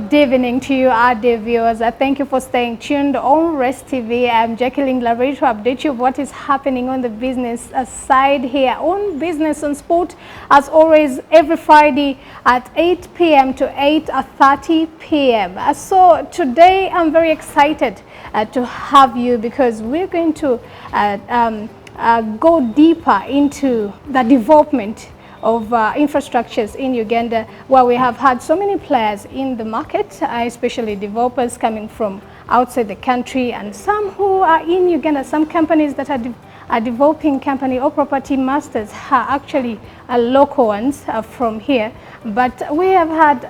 Good evening to you, our dear viewers. Thank you for staying tuned on Rest TV. I'm Jacqueline Larry to update you what is happening on the business side here on Business and Sport. As always, every Friday at 8 p.m. to 8:30 p.m. So today I'm very excited to have you because we're going to go deeper into the development of infrastructures in Uganda, where we have had so many players in the market, especially developers coming from outside the country, and some who are in Uganda, some companies that are developing company or property masters are actually local ones from here. But we have had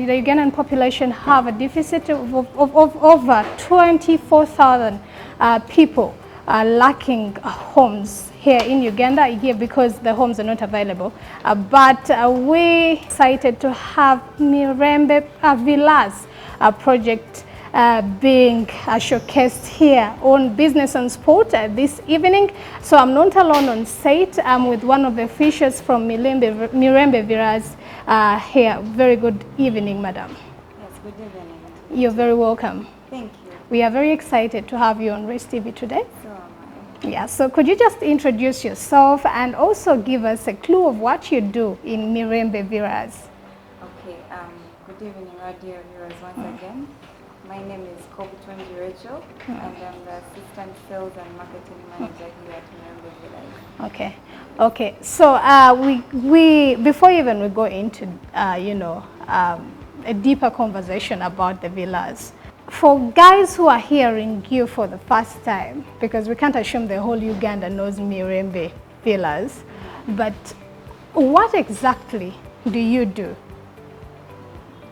the Ugandan population have a deficit of over 24,000 people lacking homes here in Uganda here because the homes are not available. But we're excited to have Mirembe Villas project being showcased here on Business and Sport this evening. So I'm not alone on site. I'm with one of the officials from Mirembe Villas here. Very good evening, madam. Yes, good evening. You're very welcome. Thank you. We are very excited to have you on Rest TV today. So am I. Yeah, so could you just introduce yourself and also give us a clue of what you do in Mirembe Villas? Okay, good evening, our dear viewers, once again. My name is Rachel, and I'm the Assistant Sales and Marketing Manager here at Mirembe Villas. Okay, okay. So we before even we go into a deeper conversation about the villas, for guys who are hearing you for the first time, because we can't assume the whole Uganda knows Mirembe Villas, but what exactly do you do?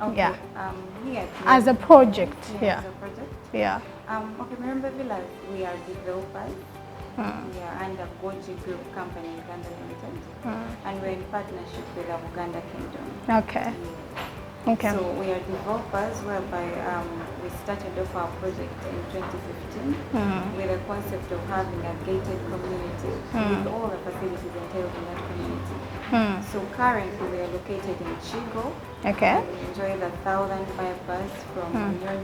Okay, Yeah. Here As a project, yeah. As a project. Yeah. Okay, Mirembe Villas, we are developers. We are under Goji Group Company, Uganda Limited, and we're in partnership with the Uganda Kingdom. Okay. Okay. So we are developers whereby we started off our project in 2015 with a concept of having a gated community with all the facilities entailed in that community. So currently we are located in Kigo. Okay. We enjoy the 1,005 bus from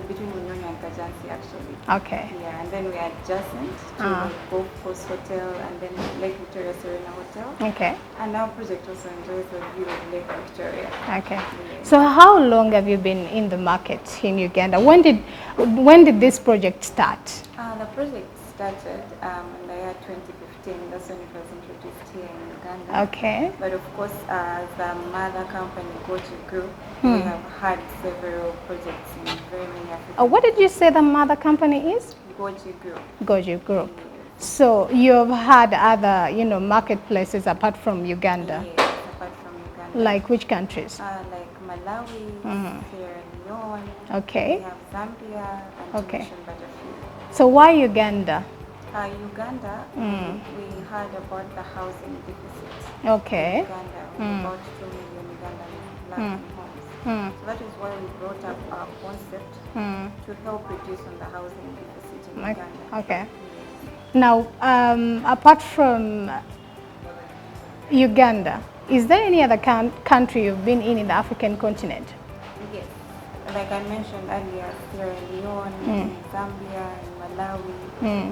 between Munyonyo and Kajansi actually. Okay. Yeah, and then we are adjacent to the Golf Coast Hotel and then Lake Victoria Serena Hotel. Okay. And our project also enjoys the view of Lake Victoria. Okay. Yeah. So how long have you been in the market in Uganda? When did this project start? The project started in the year 2015. That's when it was introduced here in Uganda. Okay. But of course, as the mother company, Goji Group, we have had several projects in very many African What did you say the mother company is? Goji Group. Goji Group. So you've had other, marketplaces apart from Uganda? Yes, apart from Uganda. Like which countries? Like Malawi, Sierra Leone. Okay. We have Zambia, and Okay. to mention but a few. So why Uganda? Uganda, we heard about the housing deficit. Okay. In Uganda, about 2 million Ugandans lacking homes. So that is why we brought up our concept to help reduce on the housing deficit in Uganda. Okay. Now, apart from Uganda, is there any other country you've been in the African continent? Yes. Like I mentioned earlier, Sierra Leone, Zambia, and Malawi.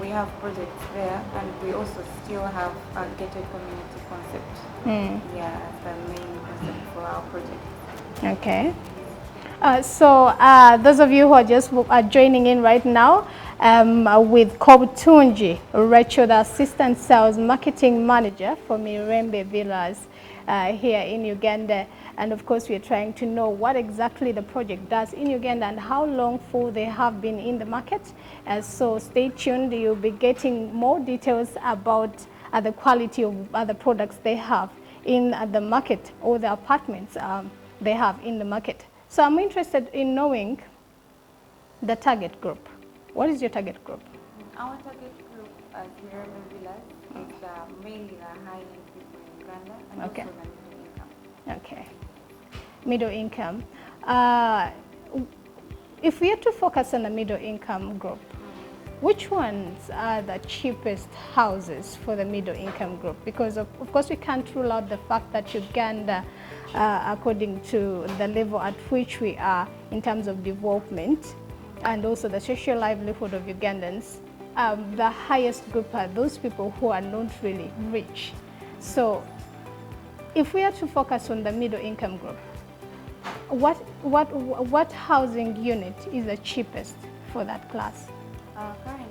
We have projects there, and we also still have a gated community concept. Yeah, as the main concept for our project. Okay. So those of you who are just joining in right now, with Rachel, the Assistant Sales Marketing Manager for Mirembe Villas here in Uganda. And of course, we are trying to know what exactly the project does in Uganda and how long for they have been in the market. So stay tuned. You'll be getting more details about the quality of the products they have in the market or the apartments they have in the market. So I'm interested in knowing the target group. What is your target group? Our target group at Mirembe Villas is mainly the high-end people in Uganda and also the middle income. Okay. Middle income. If we are to focus on the middle income group, which ones are the cheapest houses for the middle income group? Because of course we can't rule out the fact that Uganda, according to the level at which we are in terms of development and also the social livelihood of Ugandans, the highest group are those people who are not really rich. So if we are to focus on the middle income group, what housing unit is the cheapest for that class? Currently,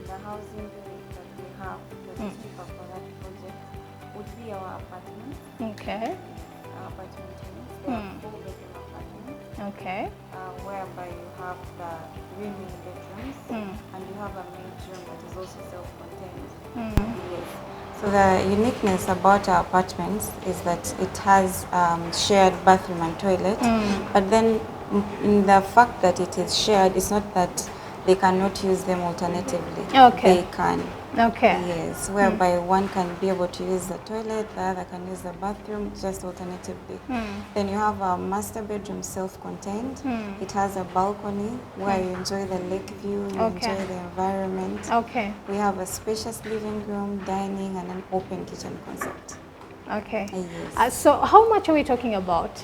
the housing unit that we have that is cheaper for that project would be our apartments. Okay. Our apartment units. They are 4-bedroom apartments. Okay. Whereby you have the 3 main bedrooms and you have a main room that is also self-contained. Yes. So the uniqueness about our apartments is that it has shared bathroom and toilet, but then in the fact that it is shared, it's not that they cannot use them alternatively. Okay. They can. Okay. Yes, whereby one can be able to use the toilet, the other can use the bathroom, just alternatively. Then you have a master bedroom, self-contained. It has a balcony where you enjoy the lake view, you enjoy the environment. Okay. We have a spacious living room, dining, and an open kitchen concept. Okay. Yes. So how much are we talking about?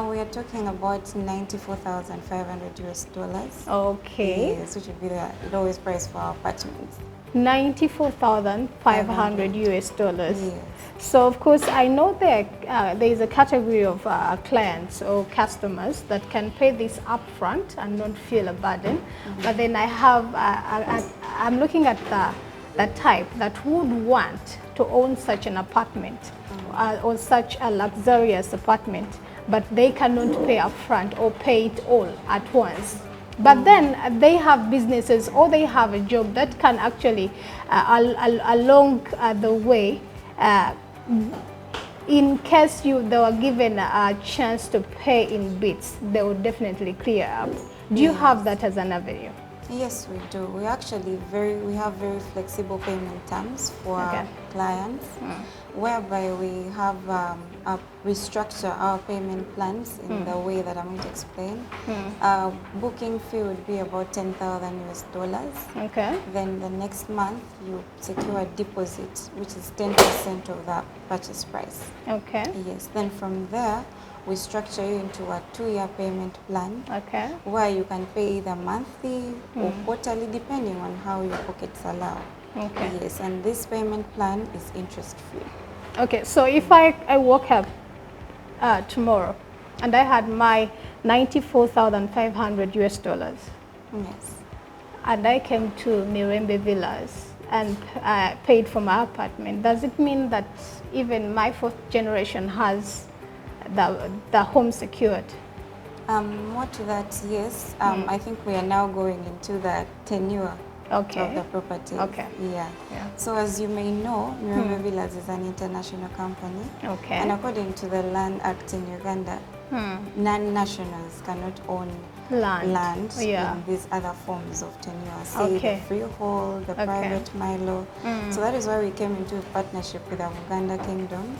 We are talking about 94,500 US dollars. Okay. Yes, which would be the lowest price for our apartments. 94,500 US dollars. Yes. So of course I know there is a category of clients or customers that can pay this upfront and not feel a burden. But then I have I'm looking at the type that would want to own such an apartment or such a luxurious apartment, but they cannot pay upfront or pay it all at once. But then they have businesses or they have a job that can actually, along the way, in case they were given a chance to pay in bits, they would definitely clear up. Do you have that as an avenue? Yes, we do. We actually we have very flexible payment terms for our clients, whereby we have we structure our payment plans in the way that I'm going to explain. Booking fee would be about 10,000 US dollars. Okay. Then the next month you secure a deposit, which is 10% of the purchase price. Okay. Yes. Then from there, we structure you into a 2-year payment plan. Okay. Where you can pay either monthly or quarterly, depending on how your pockets allow. Okay. Yes, and this payment plan is interest free. Okay, so if I woke up tomorrow and I had my 94,500 US dollars. Yes. And I came to Mirembe Villas and paid for my apartment, does it mean that even my 4th generation has the home secured? More to that, yes. I think we are now going into the tenure of the property. Okay. Yeah. So as you may know, Mirembe Villas is an international company. Okay. And according to the Land Act in Uganda, non-nationals cannot own land in these other forms of tenure, say the freehold, the private milo. So that is why we came into a partnership with the Uganda Kingdom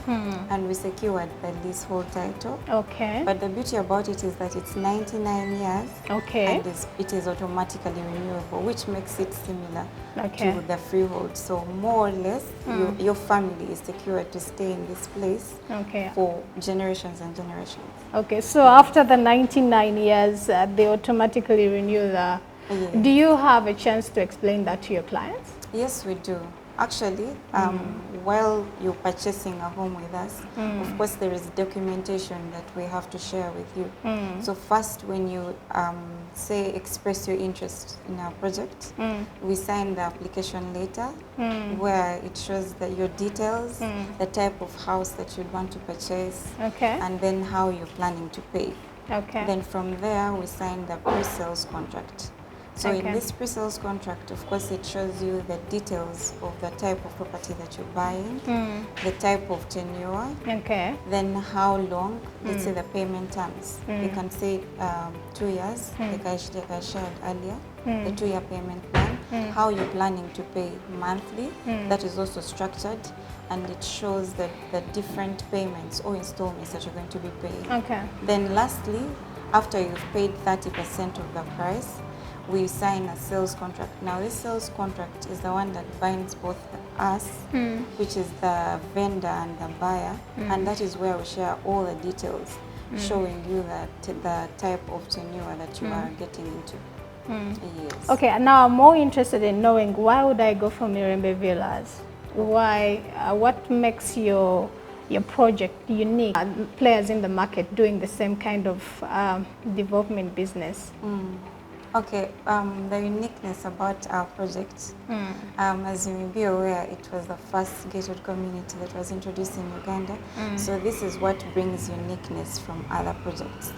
and we secured the leasehold title. Okay. But the beauty about it is that it's 99 years and it is automatically renewable, which makes it similar to the freehold. So more or less, your family is secured to stay in this place for generations and generations. Okay, so after the 99 years, they automatically renew the... Yes. Do you have a chance to explain that to your clients? Yes, we do. Actually, while you're purchasing a home with us, of course there is documentation that we have to share with you. So first, when you say express your interest in our project, we sign the application letter where it shows that your details, the type of house that you'd want to purchase, and then how you're planning to pay. Then from there, we sign the pre-sales contract. So in this pre-sales contract, of course, it shows you the details of the type of property that you're buying, the type of tenure, then how long, let's say the payment terms. You can say 2 years, like I shared earlier, the 2-year payment plan, how you're planning to pay monthly, that is also structured, and it shows the different payments or installments that you're going to be paying. Then lastly, after you've paid 30% of the price, we sign a sales contract. Now this sales contract is the one that binds both us, which is the vendor and the buyer, and that is where we share all the details, showing you the type of tenure that you are getting into. Yes. Okay, and now I'm more interested in knowing, why would I go for Mirembe Villas? Why? What makes your project unique? Players in the market doing the same kind of development business. Okay, the uniqueness about our project, as you may be aware, it was the first gated community that was introduced in Uganda. So this is what brings uniqueness from other projects.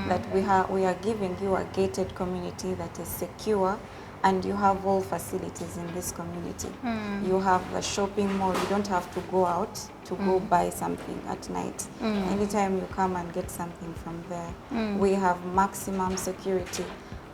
That we are giving you a gated community that is secure, and you have all facilities in this community. You have a shopping mall. You don't have to go out to go buy something at night. Anytime you come and get something from there. We have maximum security.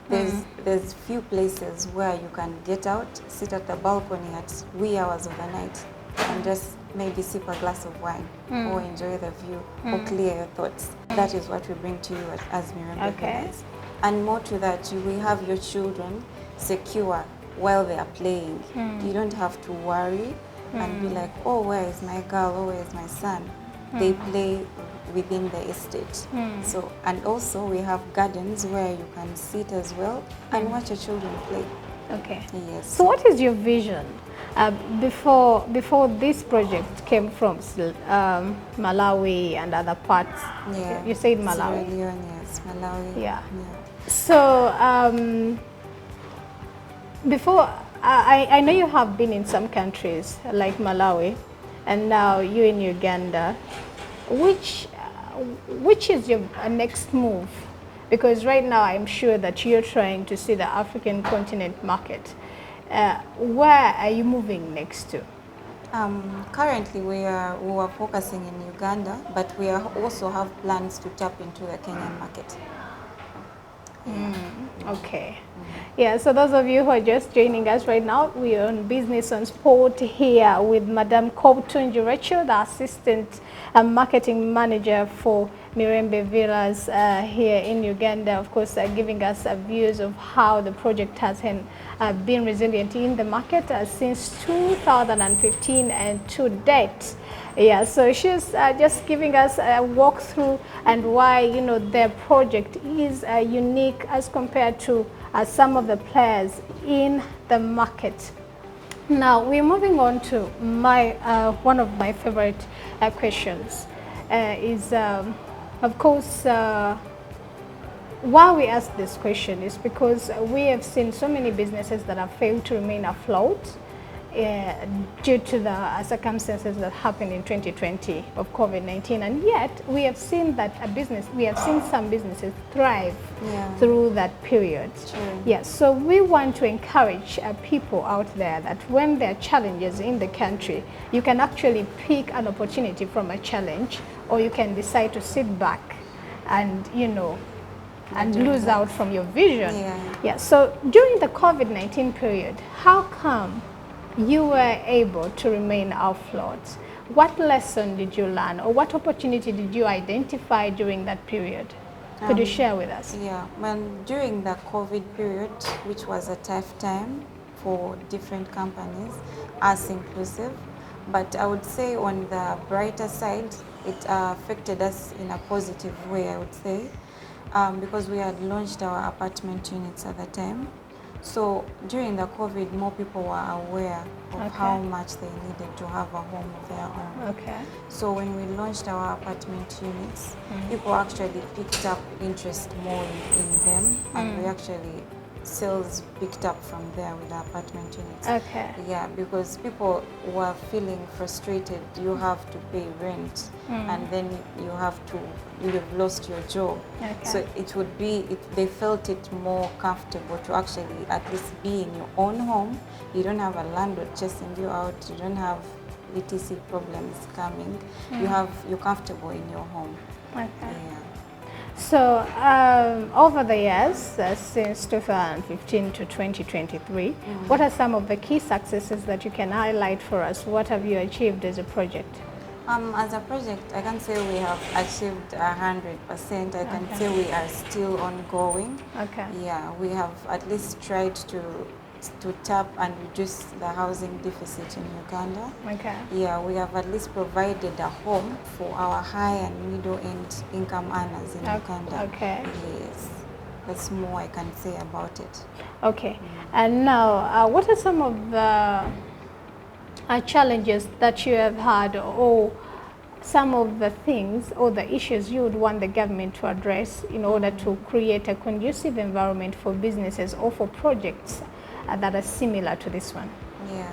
There's few places where you can get out, sit at the balcony at wee hours of the night, and just maybe sip a glass of wine, or enjoy the view, or clear your thoughts. That is what we bring to you as Mirembe Villas. And more to that, we have your children secure while they are playing. You don't have to worry and be like, oh, where is my girl, or where is my son? They play within the estate. So, and also we have gardens where you can sit as well and watch your children play. Okay. Yes. So what is your vision? Before this project came from Malawi and other parts. Yeah. You said Malawi. Sierra Leone, yes, Malawi. Yeah. So before, I know you have been in some countries like Malawi, and now you're in Uganda. Which is your next move? Because right now I'm sure that you're trying to see the African continent market. Where are you moving next to? Currently we are focusing in Uganda, but we also have plans to tap into the Kenyan market. Okay. Yeah, so those of you who are just joining us right now, we are on Business on Sport here with Madam Kobtunji Rachel, the Assistant Marketing Manager for Mirembe Villas here in Uganda, of course, giving us views of how the project has been resilient in the market since 2015 and to date. Yeah, so she's just giving us a walkthrough and why, you know, their project is unique as compared to some of the players in the market. Now we're moving on to my one of my favorite questions. Of course, why we ask this question is because we have seen so many businesses that have failed to remain afloat due to the circumstances that happened in 2020 of COVID-19, and yet we have seen that some businesses thrive through that period. Yes, so we want to encourage people out there that when there are challenges in the country, you can actually pick an opportunity from a challenge, or you can decide to sit back and, you know, and lose out from your vision. Yeah. So during the COVID-19 period, how come you were able to remain afloat? What lesson did you learn, or what opportunity did you identify during that period? Could you share with us? Yeah, during the COVID period, which was a tough time for different companies, us inclusive, but I would say on the brighter side, it affected us in a positive way, I would say, because we had launched our apartment units at the time. So during the COVID, more people were aware of how much they needed to have a home of their own. So when we launched our apartment units, people actually picked up interest more in them, and we actually sales picked up from there with the apartment units. Yeah, because people were feeling frustrated. You have to pay rent, and then you've lost your job. So it would be, they felt it more comfortable to actually at least be in your own home. You don't have a landlord chasing you out. You don't have ETC problems coming. You're comfortable in your home. Yeah. So over the years, since 2015 to 2023, what are some of the key successes that you can highlight for us? What have you achieved as a project? As a project, I can't say we have achieved 100%. I can say we are still ongoing. Okay. Yeah, we have at least tried to tap and reduce the housing deficit in Uganda. Okay. Yeah, we have at least provided a home for our high and middle income earners in Uganda. Okay. Yes, that's more I can say about it. Okay. And now, what are some of the challenges that you have had, or some of the things or the issues you would want the government to address in order to create a conducive environment for businesses or for projects that are similar to this one? Yeah.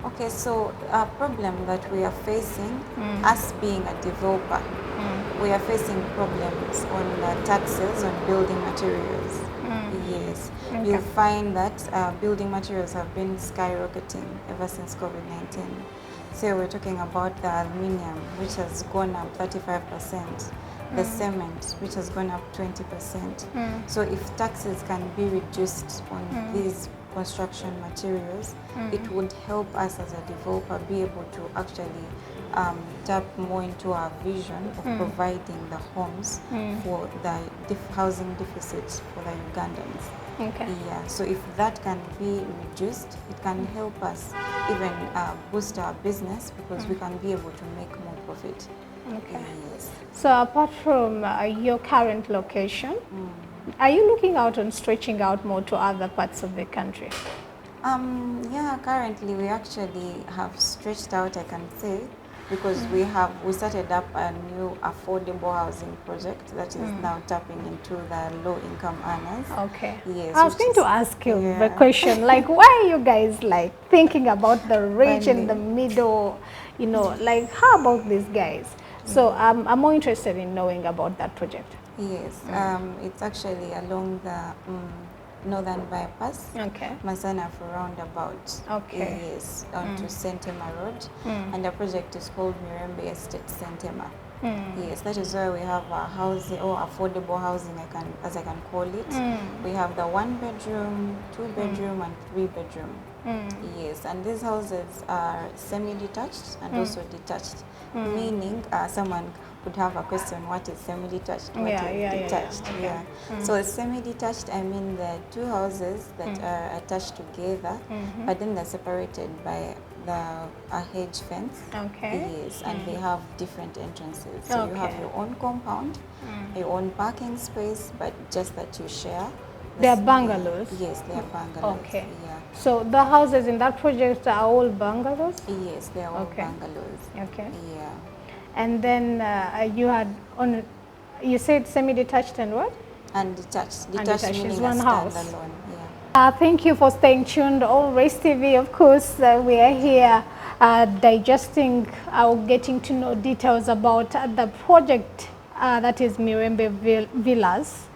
Okay, so a problem that we are facing, us being a developer, we are facing problems on taxes on building materials. Yes. Okay. You'll find that building materials have been skyrocketing ever since COVID-19. So we're talking about the aluminium, which has gone up 35%, the cement, which has gone up 20%. So if taxes can be reduced on these construction materials, it would help us as a developer be able to actually tap more into our vision of providing the homes for the housing deficits for the Ugandans. Okay. Yeah, so if that can be reduced, it can help us even boost our business because we can be able to make more profit. Okay. Yes. So apart from your current location, are you looking out on stretching out more to other parts of the country? Yeah, currently we actually have stretched out, I can say, because we started up a new affordable housing project that is now tapping into the low-income earners. Okay. Yes. I was going to ask you the yeah. question, like, why are you guys like thinking about the rich in the middle? You know, like, how about these guys? So I'm more interested in knowing about that project. Yes, it's actually along the northern bypass, Okay. Masana for roundabout. Okay. Yes, onto Sentema Road, and the project is called Mirembe Estate Sentema. Yes, that is where we have a housing or affordable housing, as I can call it. We have the 1-bedroom, 2-bedroom, and 3-bedroom. Yes, and these houses are semi-detached and also detached, meaning someone could have a question, what is semi-detached, what is detached? Okay. Yeah. So semi-detached, I mean the two houses that are attached together, but then they're separated by a hedge fence. Okay. Yes, and they have different entrances. So you have your own compound, your own parking space, but just that you share. They are bungalows? Yes, they are bungalows. Okay. Yeah. So the houses in that project are all bungalows? Yes, they are all bungalows. Okay. Yeah. And then you said semi-detached and what? And detached. Detached meaning is one a house. standalone. Yeah. Thank you for staying tuned on Race TV. Of course, we are here digesting, getting to know details about the project that is Mirembe Villas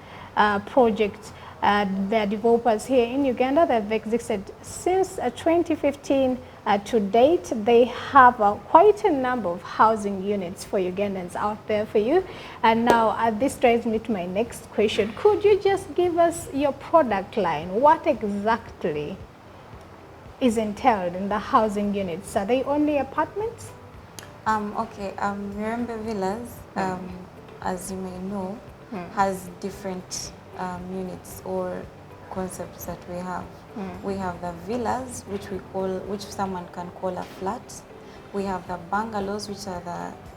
project. The developers here in Uganda that have existed since 2015 to date. They have quite a number of housing units for Ugandans out there for you. And now this drives me to my next question. Could you just give us your product line? What exactly is entailed in the housing units? Are they only apartments? Okay. Mirembe Villas, as you may know, has different units or concepts that we have. We have the villas, which someone can call a flat. We have the bungalows, which are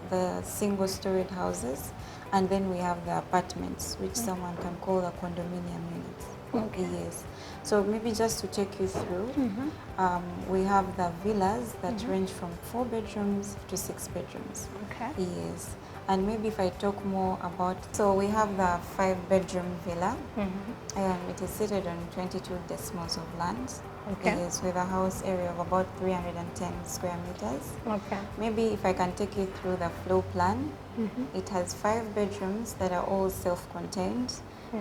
the single-storied houses, and then we have the apartments, which someone can call the condominium units. Okay. Yes. So maybe just to take you through, we have the villas that range from 4 bedrooms to 6 bedrooms. Okay. Yes. And maybe if I talk more about, so we have the 5-bedroom villa. It is seated on 22 decimals of land. Okay. Yes, with a house area of about 310 square meters. Okay. Maybe if I can take you through the floor plan, it has 5 bedrooms that are all self-contained.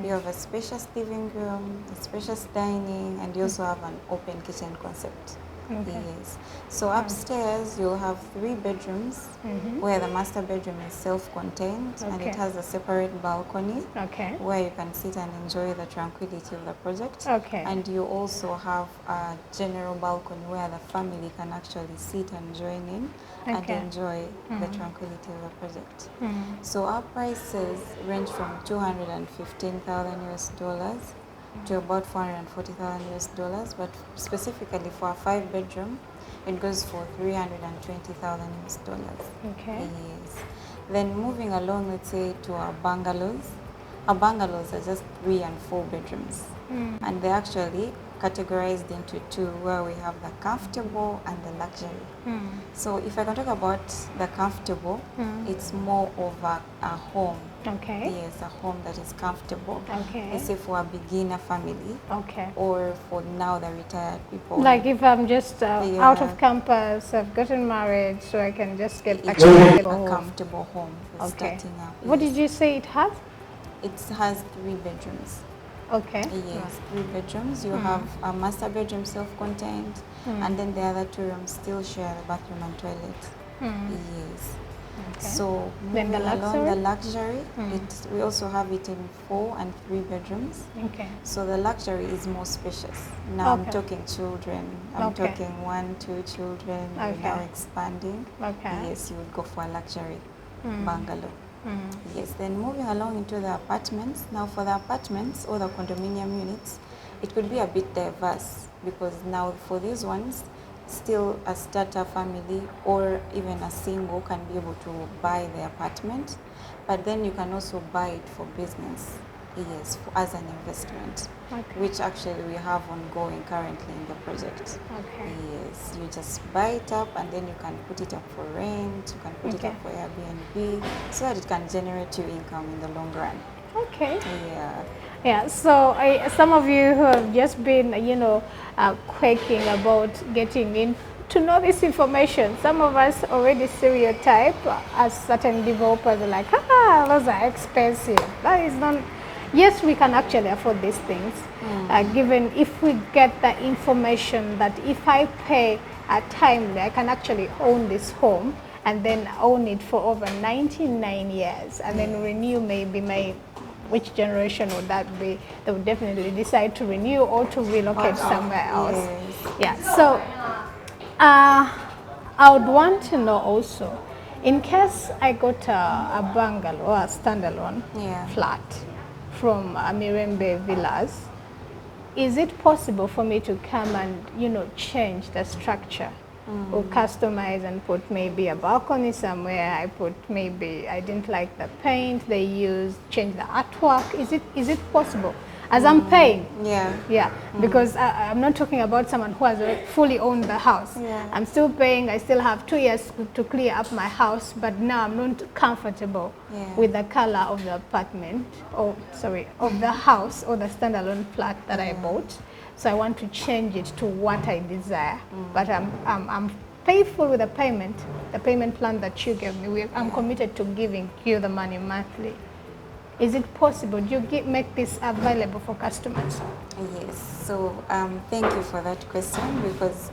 You have a spacious living room, a spacious dining, and you also have an open kitchen concept. Okay. Yes. So upstairs you'll have 3 bedrooms where the master bedroom is self-contained and it Okay. has a separate balcony Okay. where you can sit and enjoy the tranquility of the project. Okay. And you also have a general balcony where the family can actually sit and join in and Okay. enjoy the tranquility of the project. Mm. So our prices range from 215,000 US dollars to about 440,000 US dollars, but specifically for a 5-bedroom, it goes for 320,000 US dollars. Okay. Yes. Then moving along, let's say to our bungalows. Our bungalows are just 3 and 4 bedrooms, and they're actually categorized into 2, where we have the comfortable and the luxury. So if I can talk about the comfortable, it's more of a home. Okay. Yes, a home that is comfortable. Okay. Let's say for a beginner family, Okay. or for now the retired people. Like if I'm just out of Yeah. campus, I've gotten married, so I can just get It's a a comfortable home for Okay. starting up. What yes. did you say it has? It has 3 bedrooms. Okay. Yes, 3 bedrooms. You have a master bedroom self-contained, and then the other 2 rooms still share the bathroom and toilet. Yes. Okay. So Then moving the along the luxury? luxury, we also have it in 4 and 3 bedrooms. Okay. So the luxury is more spacious. Now I'm Okay. talking children. I'm Okay. talking 1, 2 children. You're Okay. now expanding. Okay. Yes, you would go for a luxury bungalow. Yes, then moving along into the apartments. Now for the apartments or the condominium units, it could be a bit diverse, because now for these ones, still a starter family or even a single can be able to buy the apartment, but then you can also buy it for business. Yes, as an investment, Okay. which actually we have ongoing currently in the project. Okay. Yes, you just buy it up and then you can put it up for rent, you can put it Okay. up for Airbnb, so that it can generate you income in the long run. Okay. Yeah. Yeah, so some of you who have just been, quaking about getting in to know this information, some of us already stereotype as certain developers are like, those are expensive. That is not, yes, we can actually afford these things, given if we get the information that if I pay timely, I can actually own this home and then own it for over 99 years and then renew maybe which generation would that be? They would definitely decide to renew or to relocate somewhere else. Yes. Yeah, so I would want to know also, in case I got a bungalow or a standalone flat from Mirembe Villas, is it possible for me to come and, change the structure or customize and put maybe a balcony somewhere? I put maybe, I didn't like the paint they used, change the artwork. Is it possible? As I'm paying. Yeah, because I'm not talking about someone who has fully owned the house. I'm still paying, I still have 2 years to clear up my house, but now I'm not comfortable with the color of the apartment, of the house or the standalone flat that I bought. So I want to change it to what I desire, but I'm faithful with the payment plan that you gave me. I'm committed to giving you the money monthly. Is it possible? Do you make this available for customers? Yes. So thank you for that question, because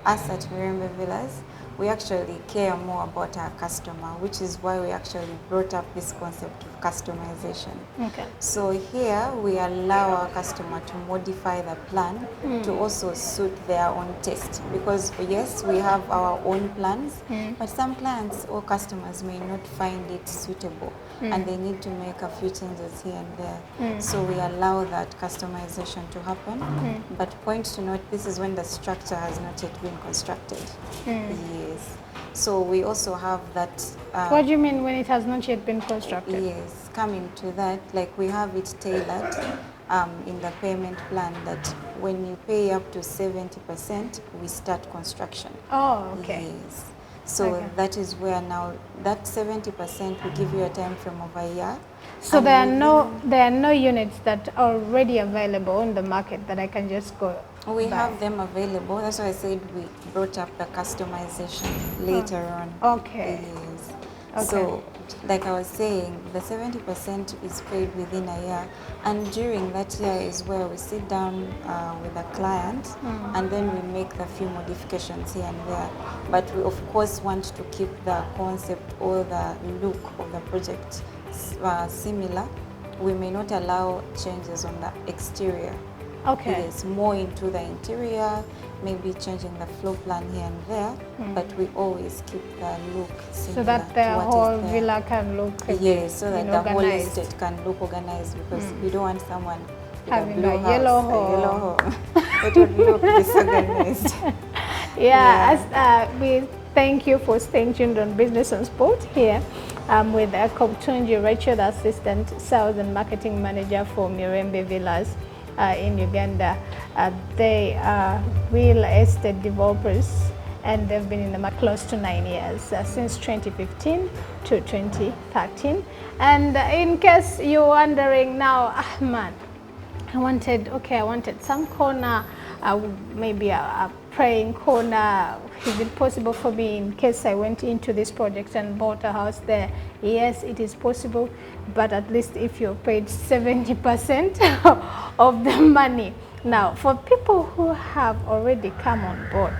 us at Mirembe Villas, we actually care more about our customer, which is why we actually brought up this concept of customization. Okay. So here we allow our customer to modify the plan to also suit their own taste, because yes, we have our own plans, but some clients or customers may not find it suitable and they need to make a few changes here and there. So we allow that customization to happen. But point to note, this is when the structure has not yet been constructed. Yes. So we also have that. What do you mean when it has not yet been constructed? Yes, coming to that, like we have it tailored in the payment plan that when you pay up to 70%, we start construction. Oh, okay. Yes. So that is where now that 70% will give you a time frame of a year. So there are no units that are already available in the market that I can just go. We have them available. That's why I said we brought up the customization later on. Okay. Yes. Okay. So, like I was saying, the 70% is paid within a year, and during that year is where we sit down with the client, and then we make a few modifications here and there. But we of course want to keep the concept or the look of the project similar. We may not allow changes on the exterior. Okay. It is more into the interior, maybe changing the floor plan here and there, but we always keep the look similar So that the to what whole is there. villa can look Yes, so that the whole organized. estate can look organized, because we don't want someone with Having a blue a house, yellow a yellow home. home. It would look disorganized. Yeah, as, we thank you for staying tuned on Business and Sport here. I'm with Koptunji Rachel, the Assistant Sales and Marketing Manager for Mirembe Villas in Uganda. They are real estate developers, and they've been in the market close to 9 years, since 2015 to 2013. And in case you're wondering now, man, I wanted some corner, maybe a praying corner. Is it possible for me in case I went into this project and bought a house there? Yes, it is possible, but at least if you're paid 70% of the money. Now, for people who have already come on board,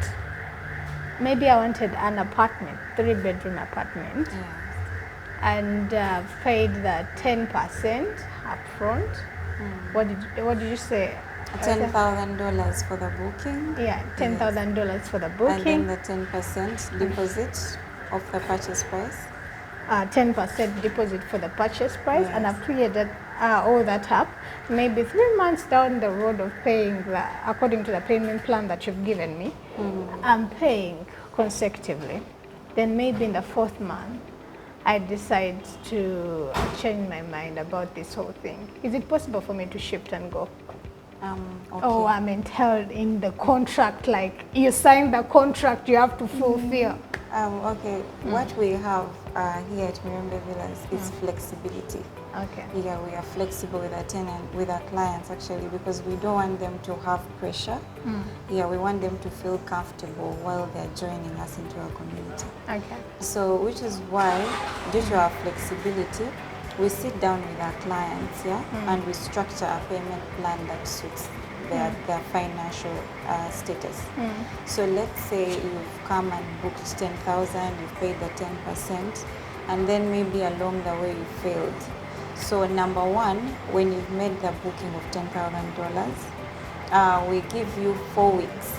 maybe I wanted an apartment, 3-bedroom apartment, and paid the 10% upfront. What did you say? $10,000 for the booking. Yeah, $10,000 for the booking. And then the 10% deposit of the purchase price. 10% deposit for the purchase price, and I've created all that up. Maybe 3 months down the road of paying according to the payment plan that you've given me, I'm paying consecutively. Then maybe in the 4th month, I decide to change my mind about this whole thing. Is it possible for me to shift and go? Okay. Oh, I'm entailed in the contract, like you sign the contract, you have to fulfill. Okay, what we have here at Mirembe Villas is flexibility. Okay. Yeah, we are flexible with our tenant, with our clients actually, because we don't want them to have pressure. Yeah, we want them to feel comfortable while they're joining us into our community. Okay. So, which is why, due to our flexibility, we sit down with our clients, and we structure a payment plan that suits their financial status. So let's say you've come and booked 10,000, you've paid the 10%, and then maybe along the way you failed. So number one, when you've made the booking of $10,000, we give you 4 weeks.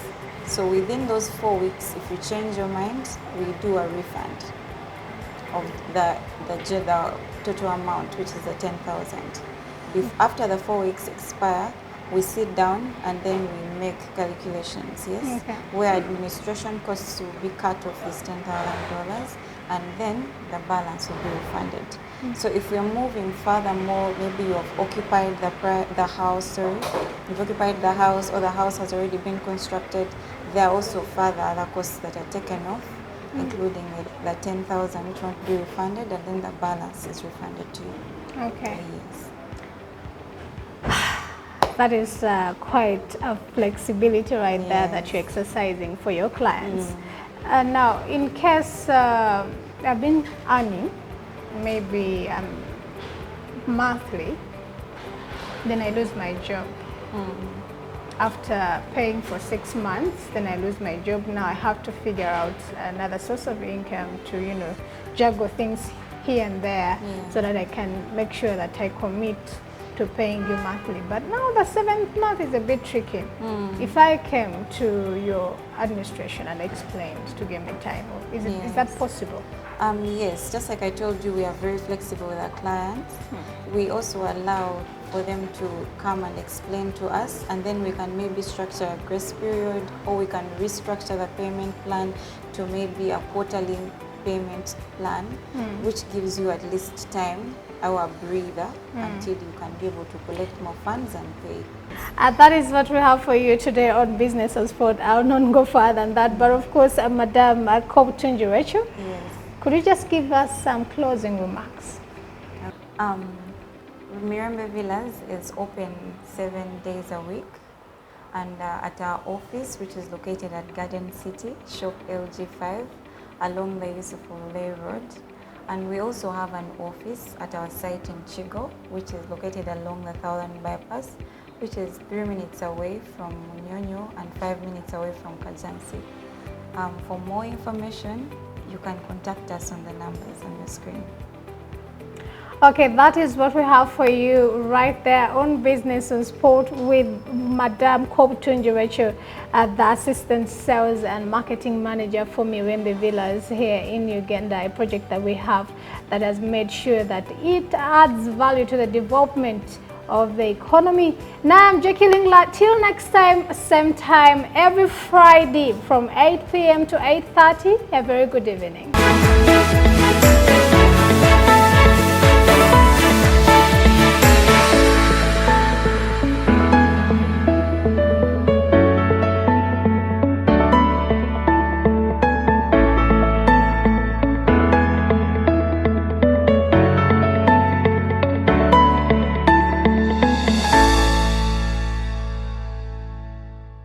So within those 4 weeks, if you change your mind, we do a refund of the total amount, which is the 10,000. If after the 4 weeks expire, we sit down and then we make calculations, where administration costs will be cut off this $10,000, and then the balance will be refunded. So if we are moving furthermore, maybe you have occupied the house, you've occupied the house, or the house has already been constructed, there are also further other costs that are taken off, including the 10,000, which won't be refunded, and then the balance is refunded to you. Okay. Yes. That is quite a flexibility right there that you're exercising for your clients. Now, in case I've been earning maybe monthly, then I lose my job. After paying for 6 months, then I lose my job. Now I have to figure out another source of income to, juggle things here and there, so that I can make sure that I commit to paying you monthly. But now the 7th month is a bit tricky. If I came to your administration and explained to give me time, is that possible? Yes, just like I told you, we are very flexible with our clients. We also allow for them to come and explain to us, and then we can maybe structure a grace period, or we can restructure the payment plan to maybe a quarterly payment plan, which gives you at least time, our breather, until you can be able to collect more funds and pay. That is what we have for you today on Business and Sport. I'll not go further than that, but of course, Madam Koptunji Rachel, could you just give us some closing remarks? Mirembe Villas is open 7 days a week, and at our office, which is located at Garden City, Shop LG5, along the Yusuf Olay Road. And we also have an office at our site in Kigo, which is located along the Thousand Bypass, which is 3 minutes away from Munyonyo and 5 minutes away from Kajansi. For more information, you can contact us on the numbers on your screen. Okay, that is what we have for you right there on Business and Sport with Madam Kobutunjirecho, the Assistant Sales and Marketing Manager for Mirembe Villas here in Uganda, a project that we have that has made sure that it adds value to the development of the economy. Now I'm Jackie Lingla. Till next time, same time, every Friday from 8 p.m. to 8:30. A very good evening.